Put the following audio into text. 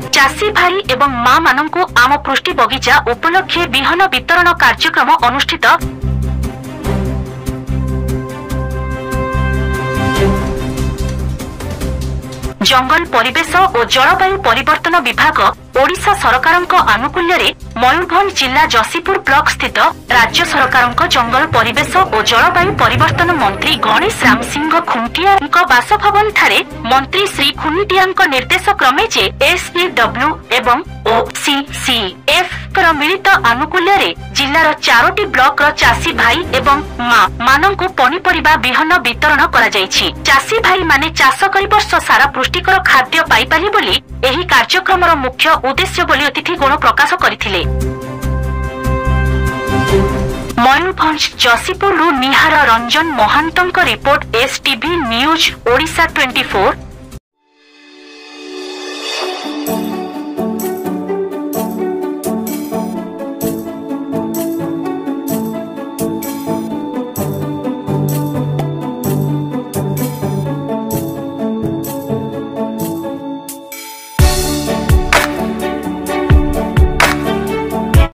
चाषी भाई एवं मां मानंकु आम पृष्टि बगीचा उपलक्षे विहन वितरण कार्यक्रम अनुष्ठित। जंगल परिवेश और जलवायु परिवर्तन विभाग ओडिशा सरकारक आनुकूल्य मयूरभंज जिला जसीपुर ब्लॉक स्थित राज्य सरकारक जंगल परिवेश और जलवायु परिवर्तन मंत्री गणेश राम सिंह खुंटिया बासभवन ठारे मंत्री श्री खुंटिया निर्देश क्रमे जे SPW एवं OCCF मिलित आनुकूल्य जिलार 4टी ब्लॉक चाषी भाई एवं मां मानंकु पनिपरिबा बिहन वितरण करा जायछि। चाषी भाई माने चाष करि वर्ष सारा पुष्टिकर खाद्य पाई पारि बोली एही कार्यक्रमर मुख्य उद्देश्य बोली अतिथि गण प्रकाश करथिले। मयूरभंज जसीपुर निहार रंजन महांतंक रिपोर्ट STV न्यूज ओडिशा 24।